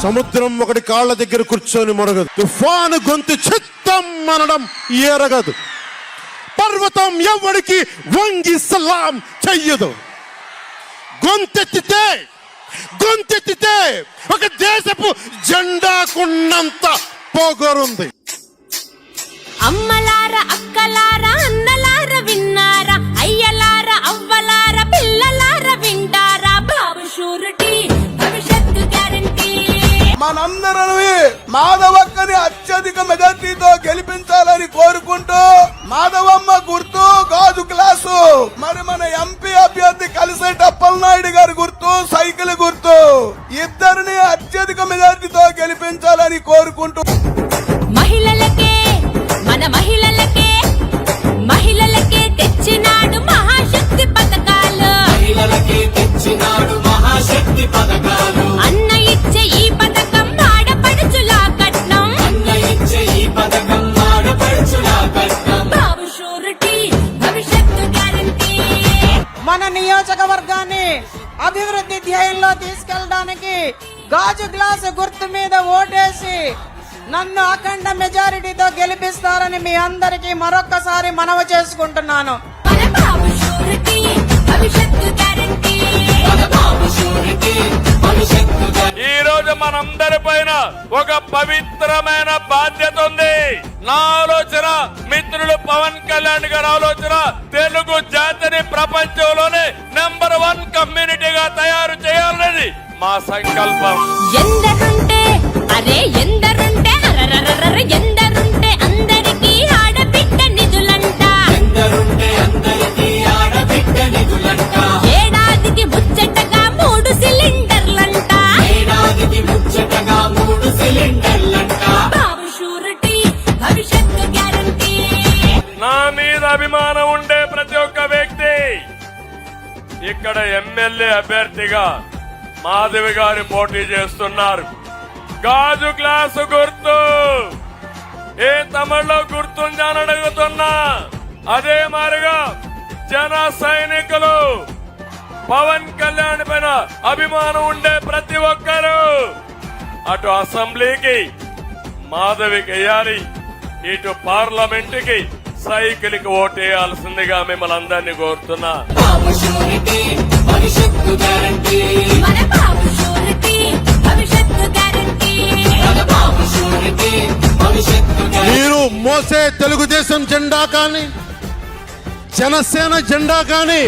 సముద్రం ఒకటి కాళ్ళ దగ్గర కూర్చొని మొరగదు. తుఫాను గొంతు చిత్తం అనడం ఎరగదు. పర్వతం ఎవరికి వంగి సలాం చెయ్యదు. గొంతెత్తితే ఒక దేశపు జెండాకున్నంత పొగరుంది. అమ్మలార అక్కలార అన్నలార విన్నారా, అయ్యలార అవ్వలార పిల్లలార వింటారా, బాబు షూరిటీ భవిష్యత్తు గ్యారంటీ. మనందరూ మాధవక్కని అత్యధిక మెజార్టీతో గెలిపించాలని కోరుకుంటూ మాధవమ్మ గుర్తు గాజు గ్లాసు, మరి మన ఎంపీ అభ్యర్థి కలిసేటప్పల్ నాయుడు గారి గుర్తు సైకిల్ గుర్తు, ఇద్దరిని అత్యధిక మెజార్టీతో గెలిపించాలని కోరుకుంటూ మహిళలకే మన మహిళలకే తెచ్చినాడు మహాశక్తి పథకాలు, అన్న ఇచ్చే ఈ పథకం ఆడపడుచులా కట్నం, బాబు షూరిటీ భవిష్యత్తు గ్యారంటీ. మన నియోజకవర్గాన్ని అభివృద్ధి ధ్యేయంలో తీసుకెళ్ళడానికి గాజు గ్లాసు గుర్తు మీద ఓటేసి నన్ను అఖండ మెజారిటీతో గెలిపిస్తారని మీ అందరికీ మరొక్కసారి మనవి చేసుకుంటున్నాను. మన బాబు షూరిటీ భవిష్యత్తు గ్యారంటీ. ఈ రోజు మనందరి పైన ఒక పవిత్రమైన బాధ్యత ఉంది. నా ఆలోచన మిత్రులు పవన్ కళ్యాణ్ గారి ఆలోచన తెలుగు జాతిని ప్రపంచంలోనే నెంబర్ 1 కమ్యూనిటీగా తయారు చేయాలనేది మా సంకల్పం. ఎందరుంటే ఎందరుంటే అందరికీ ఆడబిడ్డ నిధులంట, ఏడాదికి ముచ్చటగా 3 సిలిండర్లంట, బాబు షూరిటీ భవిష్యత్తు గ్యారంటీ. నా మీద అభిమానం ఉండే ప్రతి ఒక్క వ్యక్తి ఇక్కడ ఎమ్మెల్యే అభ్యర్థిగా మాధవి గారి పోటీ చేస్తున్నారు. గాజు గ్లాసు గుర్తు ఏ తమిళలో గుర్తుందని అడుగుతున్నా. అదే మారిగా జన సైనికులు పవన్ కళ్యాణ్ పైన అభిమానం ఉండే ప్రతి ఒక్కరూ అటు అసెంబ్లీకి మాధవికి వేయాలి, ఇటు పార్లమెంట్ కి సైకిల్ కి ఓటేయాల్సిందిగా మిమ్మల్ని అందరినీ కోరుతున్నా. మన బాబు షూరిటీ భవిష్యత్తు గ్యారంటీ. మీరు మోసే తెలుగుదేశం జెండా కానీ జనసేన జెండా కానీ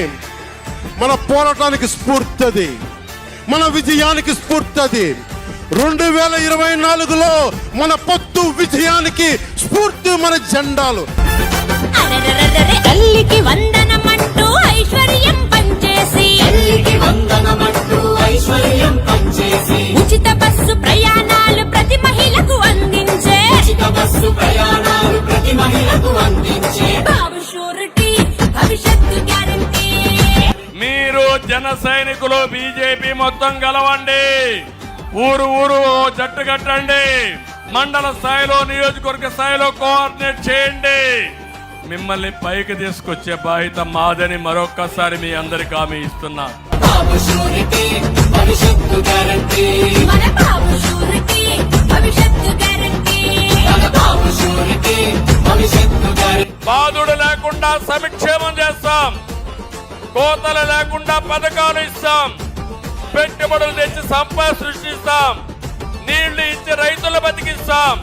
మన పోరాటానికి స్ఫూర్తి, మన విజయానికి స్ఫూర్తి. 2024లో మన పొత్తు విజయానికి స్ఫూర్తి మన జెండాలు. తల్లికి వందనమంటూ ఐశ్వర్యం పంచేసి ఉచిత బస్సు ప్రయాణాలు ప్రతి మహిళకు అందించే బాబు షూరిటీ భవిష్యత్తు గ్యారంటీ. మీరు జన సైనికులు బీజేపీ మొత్తం గెలవండి, ఊరు జట్టు కట్టండి, మండల స్థాయిలో నియోజకవర్గ స్థాయిలో కోఆర్డినేట్ చేయండి. మిమ్మల్ని పైకి తీసుకొచ్చే బాధ్యత మాదని మరొక్కసారి మీ అందరికి హామీ ఇస్తున్నా. మన బాబు షూరిటీ భవిష్యత్తు గ్యారంటీ. బాధుడు లేకుండా సంక్షేమం చేస్తాం, కోతలు లేకుండా పథకాలు ఇస్తాం, పెట్టుబడులు తెచ్చి సంపద సృష్టిస్తాం, నీళ్లు ఇచ్చి రైతులు బతికిస్తాం,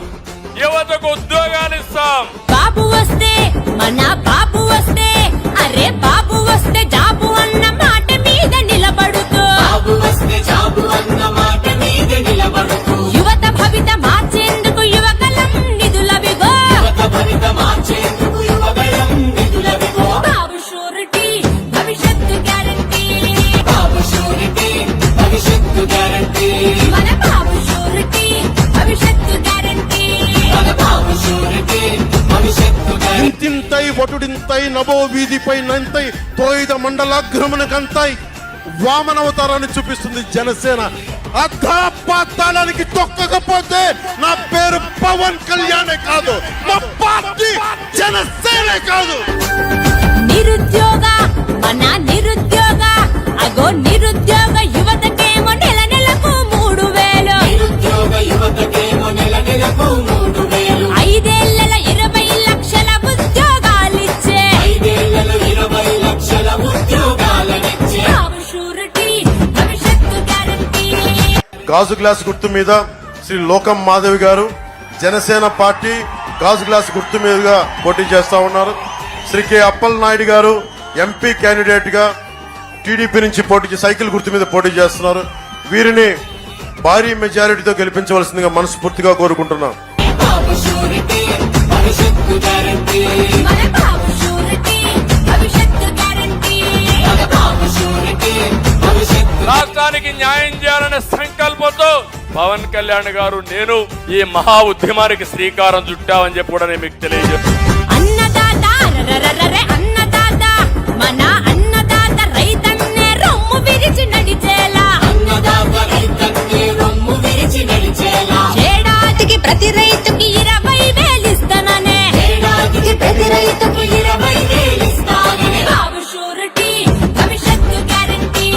యువతకు ఉద్యోగాలు ఇస్తాం. బాబు వస్తే మన బాబు వస్తే అరే బాబు వస్తే జాబు అన్న మాట మీద నిలబడుతూ, యువత భవిత మార్చేందుకు యువగలం నిధులవిగో, బాబు షూరిటీ భవిష్యత్తు గ్యారంటీ. మన బాబు షూరిటీ భవిష్యత్తు గ్యారంటీ. ఇంతింతై వటుడింతై నభో వీధిపై నంతై తోయిద మండలాగ్రమణకంతై వామనవతారాన్ని చూపిస్తుంది జనసేన. అధాపాతాళానికి తొక్కకపోతే నా పేరు పవన్ కళ్యాణే కాదు, మా పార్టీ జనసేనే కాదు. నిరుద్యోగ మన నిరుద్యోగ అగో నిరుద్యోగ యువతకేమో నెలకు 3000, గాజు గ్లాస్ గుర్తు మీద శ్రీ లోకం మాధవి గారు జనసేన పార్టీ గాజు గ్లాస్ గుర్తు మీదుగా పోటీ చేస్తా ఉన్నారు. శ్రీ కె అప్పల్ నాయుడు గారు ఎంపీ క్యాండిడేట్ గా టీడీపీ నుంచి సైకిల్ గుర్తు మీద పోటీ చేస్తున్నారు. వీరిని భారీ మెజారిటీతో గెలిపించవలసిందిగా మనస్ఫూర్తిగా కోరుకుంటున్నాం. మన బాబు షూరిటీ, భవిష్యత్తు గ్యారంటీ. రాష్ట్రానికి న్యాయం చేయాలనే సంకల్పంతో పవన్ కళ్యాణ్ గారు నేను ఈ మహా ఉద్యమానికి శ్రీకారం చుట్టామని చెప్పి కూడా నేను మీకు తెలియజేస్తాను. అన్నదాత రరరరరే అన్నదాత, మన అన్నదాత రైతన్నే రొమ్ము విరిచి నడిచేలా. ఏడాదికి ప్రతి రైతుకి 20,000 ఇస్తాననే. బాబు షూరిటీ, భవిష్యత్తు గ్యారంటీ.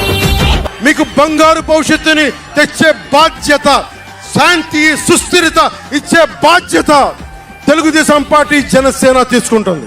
మీకు బంగారు భవిష్యత్తుని తెచ్చే బాధ్యత, శాంతి సుస్థిరత ఇచ్చే బాధ్యత తెలుగుదేశం పార్టీ జనసేన తీసుకుంటుంది.